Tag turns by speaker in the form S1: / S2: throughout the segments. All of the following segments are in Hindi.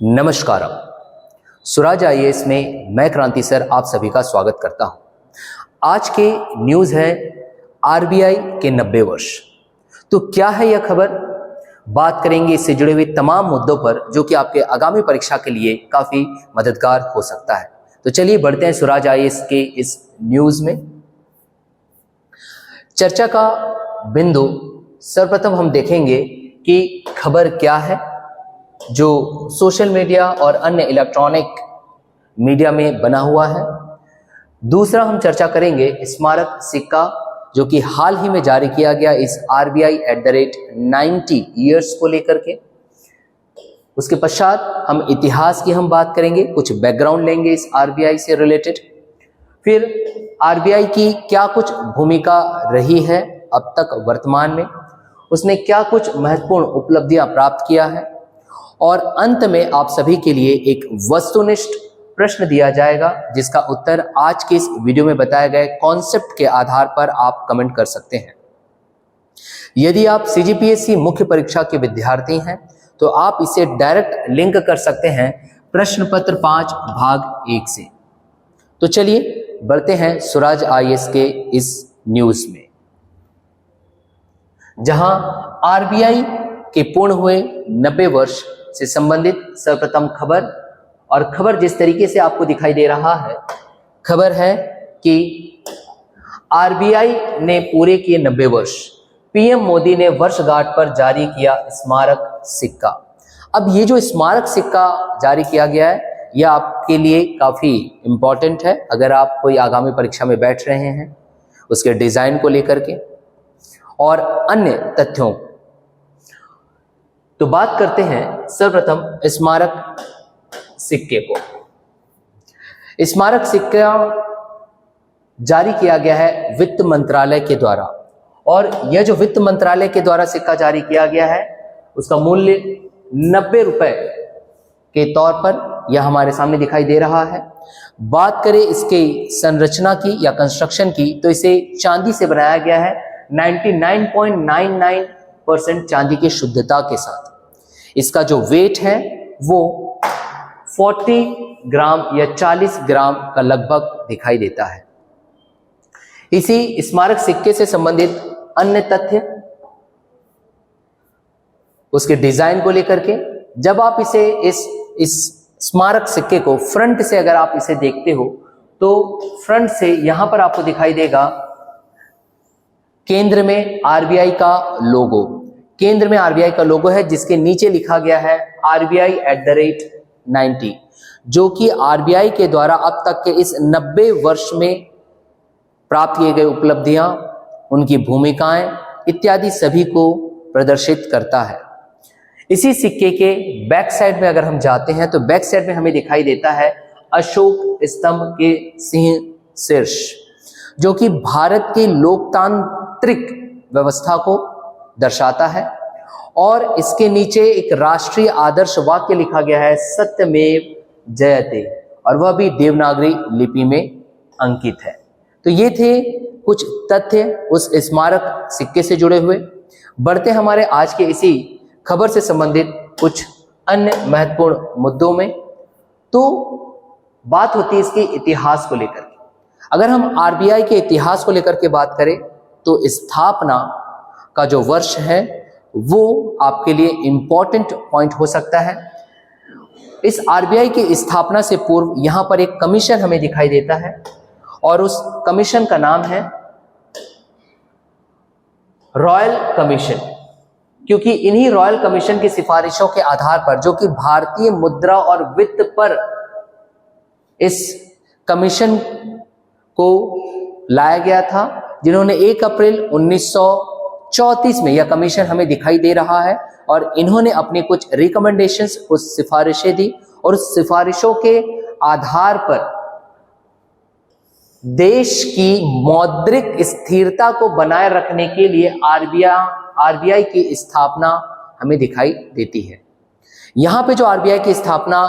S1: नमस्कार। स्वराज आईएएस में मैं क्रांति सर आप सभी का स्वागत करता हूं। आज के न्यूज़ है आरबीआई के 90 वर्ष। तो क्या है यह खबर, बात करेंगे इससे जुड़े हुए तमाम मुद्दों पर जो कि आपके आगामी परीक्षा के लिए काफी मददगार हो सकता है। तो चलिए बढ़ते हैं स्वराज आईएएस के इस न्यूज़ में। चर्चा का बिंदु सर्वप्रथम हम देखेंगे कि खबर क्या है जो सोशल मीडिया और अन्य इलेक्ट्रॉनिक मीडिया में बना हुआ है। दूसरा हम चर्चा करेंगे स्मारक सिक्का जो कि हाल ही में जारी किया गया इस आरबीआई @90 ईयर्स को लेकर के। उसके पश्चात हम इतिहास की बात करेंगे, कुछ बैकग्राउंड लेंगे इस आरबीआई से रिलेटेड। फिर आरबीआई की क्या कुछ भूमिका रही है अब तक वर्तमान में, उसने क्या कुछ महत्वपूर्ण उपलब्धियां प्राप्त किया है, और अंत में आप सभी के लिए एक वस्तुनिष्ठ प्रश्न दिया जाएगा जिसका उत्तर आज के इस वीडियो में बताए गए कॉन्सेप्ट के आधार पर आप कमेंट कर सकते हैं। यदि आप सीजीपीएससी मुख्य परीक्षा के विद्यार्थी हैं तो आप इसे डायरेक्ट लिंक कर सकते हैं प्रश्न पत्र 5 भाग 1 से। तो चलिए बढ़ते हैं स्वराज आईएएस के इस न्यूज में, जहां आरबीआई के पूर्ण हुए 90 वर्ष से संबंधित सर्वप्रथम खबर, और खबर जिस तरीके से आपको दिखाई दे रहा है, खबर है कि आरबीआई ने पूरे किए 90 वर्ष। पीएम मोदी ने वर्षगांठ पर जारी किया स्मारक सिक्का। अब ये जो स्मारक सिक्का जारी किया गया है यह आपके लिए काफी इंपॉर्टेंट है अगर आप कोई आगामी परीक्षा में बैठ रहे हैं, उसके डिजाइन को लेकर के और अन्य तथ्यों। तो बात करते हैं सर्वप्रथम स्मारक सिक्के को। स्मारक सिक्का जारी किया गया है वित्त मंत्रालय के द्वारा, और यह जो वित्त मंत्रालय के द्वारा सिक्का जारी किया गया है उसका मूल्य 90 रुपए के तौर पर यह हमारे सामने दिखाई दे रहा है। बात करें इसके संरचना की या कंस्ट्रक्शन की तो इसे चांदी से बनाया गया है 99.99% चांदी की शुद्धता के साथ। इसका जो वेट है वो 40 ग्राम या 40 ग्राम का लगभग दिखाई देता है। इसी स्मारक सिक्के से संबंधित अन्य तथ्य, उसके डिजाइन को लेकर के, जब आप इसे इस स्मारक सिक्के को फ्रंट से अगर आप इसे देखते हो तो फ्रंट से यहां पर आपको दिखाई देगा केंद्र में आरबीआई का लोगो। केंद्र में आरबीआई का लोगो है जिसके नीचे लिखा गया है आरबीआई @90, जो कि आरबीआई के द्वारा अब तक के इस 90 वर्ष में प्राप्त किए गए उपलब्धियां, उनकी भूमिकाएं इत्यादि सभी को प्रदर्शित करता है। इसी सिक्के के बैक साइड में अगर हम जाते हैं तो बैक साइड में हमें दिखाई देता है अशोक स्तंभ के सिंह शीर्ष, जो कि भारत की लोकतांत्रिक व्यवस्था को दर्शाता है, और इसके नीचे एक राष्ट्रीय आदर्श वाक्य लिखा गया है सत्यमेव जयते, और वह भी देवनागरी लिपि में अंकित है। तो ये थे कुछ तथ्य उस स्मारक सिक्के से जुड़े हुए। बढ़ते हमारे आज के इसी खबर से संबंधित कुछ अन्य महत्वपूर्ण मुद्दों में। तो बात होती है इसके इतिहास को लेकर। अगर हम आरबीआई के इतिहास को लेकर के बात करें तो स्थापना का जो वर्ष है वो आपके लिए इंपॉर्टेंट पॉइंट हो सकता है। इस आरबीआई की स्थापना से पूर्व यहां पर एक कमीशन हमें दिखाई देता है, और उस कमीशन का नाम है रॉयल कमीशन, क्योंकि इन्हीं रॉयल कमीशन की सिफारिशों के आधार पर, जो कि भारतीय मुद्रा और वित्त पर इस कमीशन को लाया गया था, जिन्होंने 1 अप्रैल 1934 में यह कमीशन हमें दिखाई दे रहा है, और इन्होंने अपनी कुछ रिकमेंडेशंस, कुछ सिफारिशें दी, और उस सिफारिशों के आधार पर देश की मौद्रिक स्थिरता को बनाए रखने के लिए आरबीआई की स्थापना हमें दिखाई देती है। यहां पे जो आरबीआई की स्थापना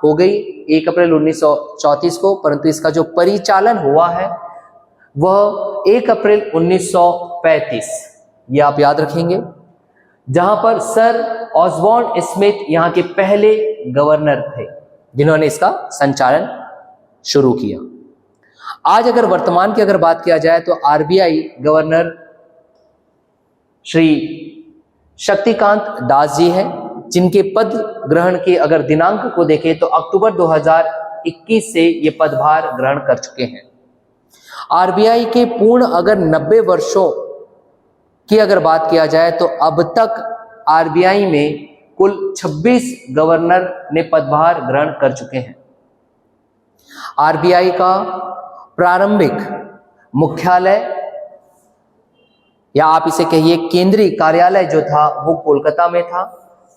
S1: हो गई 1 अप्रैल 1934 को, परंतु इसका जो परिचालन हुआ है वह 1 अप्रैल 1935, ये आप याद रखेंगे, जहां पर सर ऑसबॉर्न स्मिथ यहाँ के पहले गवर्नर थे जिन्होंने इसका संचालन शुरू किया। आज अगर वर्तमान की अगर बात किया जाए तो आरबीआई गवर्नर श्री शक्तिकांत दास जी हैं, जिनके पद ग्रहण के अगर दिनांक को देखें तो अक्टूबर 2021 से ये पदभार ग्रहण कर चुके हैं। आरबीआई के पूर्ण अगर 90 वर्षों की अगर बात किया जाए तो अब तक आरबीआई में कुल 26 गवर्नर ने पदभार ग्रहण कर चुके हैं। आरबीआई का प्रारंभिक मुख्यालय या आप इसे कहिए केंद्रीय कार्यालय जो था वो कोलकाता में था,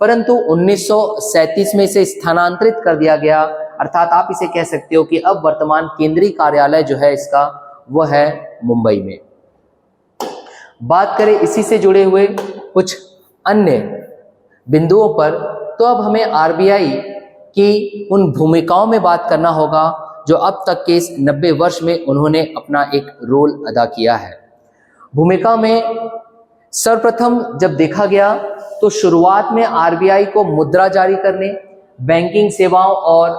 S1: परंतु 1937 में इसे स्थानांतरित कर दिया गया, अर्थात आप इसे कह सकते हो कि अब वर्तमान केंद्रीय कार्यालय जो है इसका वो है मुंबई में। बात करें इसी से जुड़े हुए कुछ अन्य बिंदुओं पर, तो अब हमें आरबीआई की उन भूमिकाओं में बात करना होगा जो अब तक के इस 90 वर्ष में उन्होंने अपना एक रोल अदा किया है। भूमिका में सर्वप्रथम जब देखा गया तो शुरुआत में आरबीआई को मुद्रा जारी करने, बैंकिंग सेवाओं और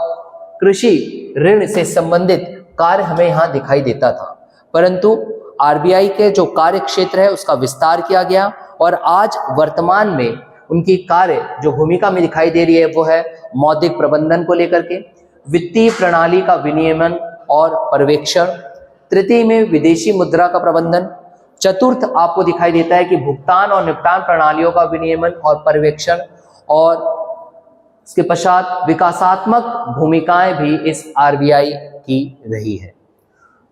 S1: कृषि ऋण से संबंधित कार्य हमें यहाँ दिखाई देता था, परंतु आरबीआई के जो कार्य क्षेत्र है उसका विस्तार किया गया और आज वर्तमान में उनकी कार्य जो भूमिका में दिखाई दे रही है वो है मौद्रिक प्रबंधन को लेकर के, वित्तीय प्रणाली का विनियमन और पर्यवेक्षण, तृतीय में विदेशी मुद्रा का प्रबंधन, चतुर्थ आपको दिखाई देता है कि भुगतान और निपटान प्रणालियों का विनियमन और पर्यवेक्षण, और इसके पश्चात विकासात्मक भूमिकाएं भी इस आरबीआई की रही है।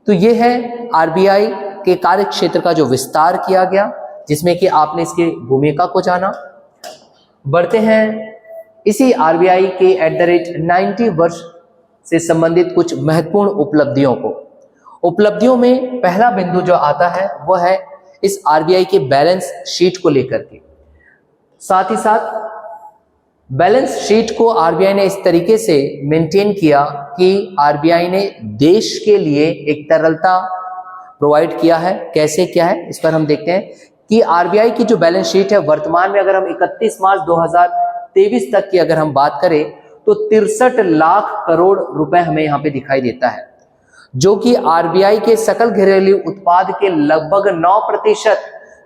S1: तो ये है आरबीआई के कार्य क्षेत्र का जो विस्तार किया गया, जिसमें कि आपने इसकी भूमिका को जाना। बढ़ते हैं इसी आरबीआई के @90 वर्ष से संबंधित कुछ महत्वपूर्ण उपलब्धियों को। उपलब्धियों में पहला बिंदु जो आता है वो है इस आरबीआई के बैलेंस शीट को लेकर के। साथ ही साथ बैलेंस शीट को आरबीआई ने इस तरीके से मेंटेन किया कि आरबीआई ने देश के लिए एक तरलता प्रोवाइड किया है। कैसे क्या है इस पर हम देखते हैं कि आरबीआई की जो बैलेंस शीट है वर्तमान में अगर हम 31 मार्च 2023 तक की अगर हम बात करें तो 63 लाख करोड़ रुपए हमें यहाँ पे दिखाई देता है, जो कि आरबीआई के सकल घरेलू उत्पाद के लगभग 9%,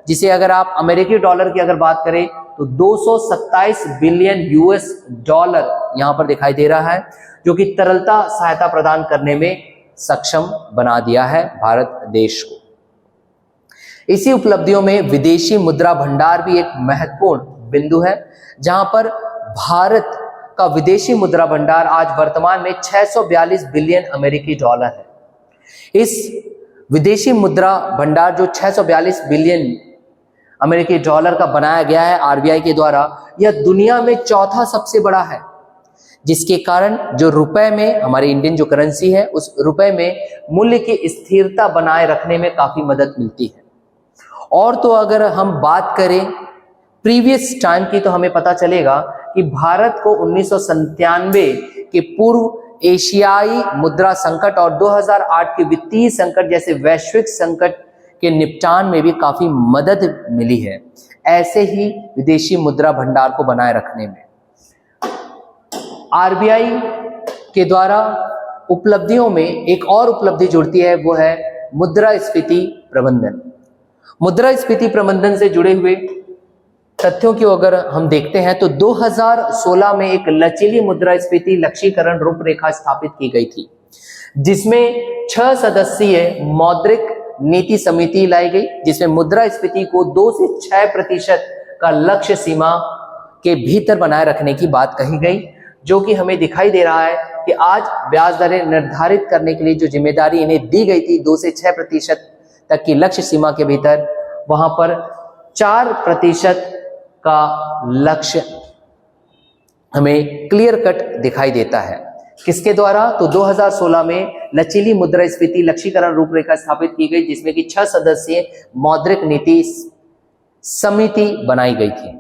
S1: जिसे अगर आप अमेरिकी डॉलर की अगर बात करें तो 227 बिलियन यूएस डॉलर यहां पर दिखाई दे रहा है, जो कि तरलता सहायता प्रदान करने में सक्षम बना दिया है भारत देश को। इसी उपलब्धियों में विदेशी मुद्रा भंडार भी एक महत्वपूर्ण बिंदु है, जहां पर भारत का विदेशी मुद्रा भंडार आज वर्तमान में 642 बिलियन अमेरिकी डॉलर है। इस विदेशी मुद्रा भंडार जो 642 बिलियन अमेरिकी डॉलर का बनाया गया है आरबीआई के द्वारा, यह दुनिया में चौथा सबसे बड़ा है, जिसके कारण जो रुपए में हमारी इंडियन जो करेंसी है उस रुपए में मूल्य की स्थिरता बनाए रखने में काफी मदद मिलती है। और तो अगर हम बात करें प्रीवियस टाइम की तो हमें पता चलेगा कि भारत को 1997 के पूर्व एशियाई मुद्रा संकट और 2008 के वित्तीय संकट जैसे वैश्विक संकट के निपटान में भी काफी मदद मिली है, ऐसे ही विदेशी मुद्रा भंडार को बनाए रखने में। आरबीआई के द्वारा उपलब्धियों में एक और उपलब्धि जुड़ती है, वो है मुद्रास्फीति प्रबंधन। मुद्रास्फीति प्रबंधन से जुड़े हुए तथ्यों की अगर हम देखते हैं तो 2016 में एक लचीली मुद्रास्फीति लक्ष्यीकरण रूपरेखा स्थापित की गई थी, जिसमें 6 सदस्यीय मौद्रिक नीति समिति लाई गई, जिसमें मुद्रास्फीति को 2 से 6% का लक्ष्य सीमा के भीतर बनाए रखने की बात कही गई, जो कि हमें दिखाई दे रहा है कि आज ब्याज दरें निर्धारित करने के लिए जो जिम्मेदारी इन्हें दी गई थी 2 से 6% तक की लक्ष्य सीमा के भीतर, वहां पर 4% का लक्ष्य हमें क्लियर कट दिखाई देता है। किसके द्वारा? तो 2016 में लचीली मुद्रास्फीति लक्ष्यीकरण रूपरेखा स्थापित की गई, जिसमें कि 6 सदस्यीय मौद्रिक नीति समिति बनाई गई थी।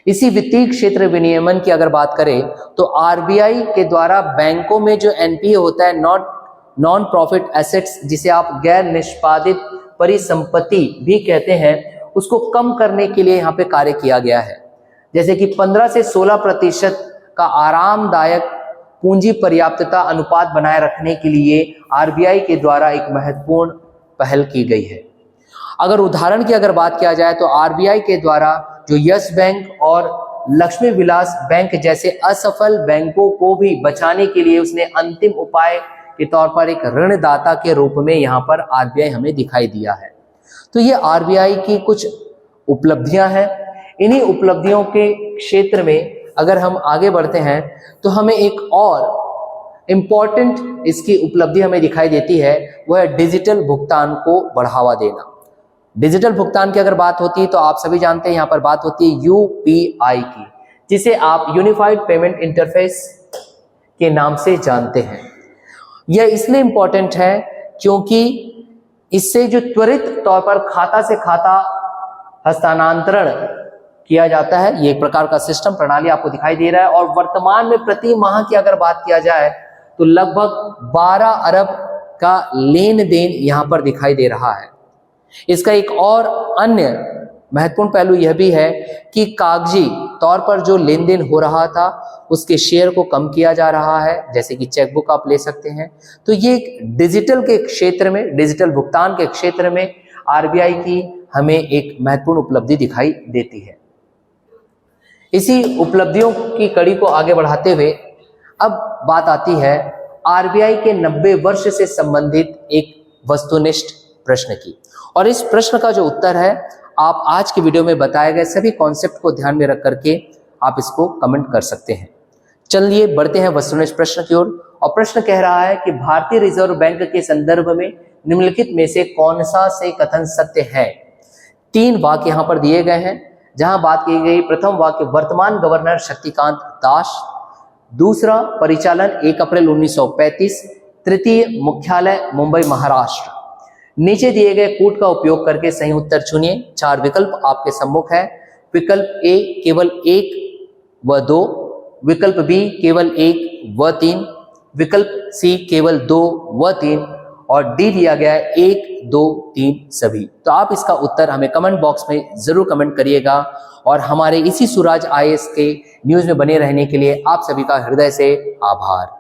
S1: इसी वित्तीय क्षेत्र विनियमन की अगर बात करें तो आरबीआई के द्वारा बैंकों में जो एनपीए होता है, नॉन प्रॉफिट एसेट्स, जिसे आप गैर निष्पादित परिसंपत्ति भी कहते हैं, उसको कम करने के लिए यहाँ पे कार्य किया गया है। जैसे कि 15 से 16% का आरामदायक पूंजी पर्याप्तता अनुपात बनाए रखने के लिए आरबीआई के द्वारा एक महत्वपूर्ण पहल की गई है। अगर उदाहरण की अगर बात किया जाए तो आरबीआई के द्वारा जो यस बैंक और लक्ष्मी विलास बैंक जैसे असफल बैंकों को भी बचाने के लिए उसने अंतिम उपाय के तौर पर एक ऋणदाता के रूप में यहाँ पर आरबीआई हमें दिखाई दिया है। तो ये आरबीआई की कुछ उपलब्धियां हैं। इन्हीं उपलब्धियों के क्षेत्र में अगर हम आगे बढ़ते हैं तो हमें एक और इम्पॉर्टेंट इसकी उपलब्धि हमें दिखाई देती है, वो है डिजिटल भुगतान को बढ़ावा देना। डिजिटल भुगतान की अगर बात होती है तो आप सभी जानते हैं यहाँ पर बात होती है यूपीआई की, जिसे आप यूनिफाइड पेमेंट इंटरफेस के नाम से जानते हैं। यह इसलिए इंपॉर्टेंट है क्योंकि इससे जो त्वरित तौर पर खाता से खाता हस्तांतरण किया जाता है, ये एक प्रकार का सिस्टम प्रणाली आपको दिखाई दे रहा है। और वर्तमान में प्रति माह की अगर बात किया जाए तो लगभग 12 अरब का लेन देन यहां पर दिखाई दे रहा है। इसका एक और अन्य महत्वपूर्ण पहलू यह भी है कि कागजी तौर पर जो लेन देन हो रहा था उसके शेयर को कम किया जा रहा है, जैसे कि चेकबुक आप ले सकते हैं। तो ये डिजिटल के क्षेत्र में, डिजिटल भुगतान के क्षेत्र में आरबीआई की हमें एक महत्वपूर्ण उपलब्धि दिखाई देती है। इसी उपलब्धियों की कड़ी को आगे बढ़ाते हुए अब बात आती है आरबीआई के 90 वर्ष से संबंधित एक वस्तुनिष्ठ प्रश्न की। और इस प्रश्न का जो उत्तर है आप आज की वीडियो में बताए गए सभी कॉन्सेप्ट को ध्यान में रख करके आप इसको कमेंट कर सकते हैं। चलिए बढ़ते हैं वस्तुनिष्ठ प्रश्न की ओर। और प्रश्न कह रहा है कि भारतीय रिजर्व बैंक के संदर्भ में निम्नलिखित में से कौन सा से कथन सत्य है। 3 वाक्य यहाँ पर दिए गए हैं, जहां बात की गई प्रथम वाक्य वर्तमान गवर्नर शक्तिकांत दास, दूसरा परिचालन 1 अप्रैल 1935, तृतीय मुख्यालय मुंबई महाराष्ट्र। नीचे दिए गए कूट का उपयोग करके सही उत्तर चुनिए। 4 विकल्प आपके सम्मुख है। विकल्प ए केवल 1 व 2, विकल्प बी केवल 1 व 3, विकल्प सी केवल 2 व 3 और डी दिया गया है 1, 2, 3 सभी। तो आप इसका उत्तर हमें कमेंट बॉक्स में जरूर कमेंट करिएगा। और हमारे इसी सुराज आईएएस के न्यूज में बने रहने के लिए आप सभी का हृदय से आभार।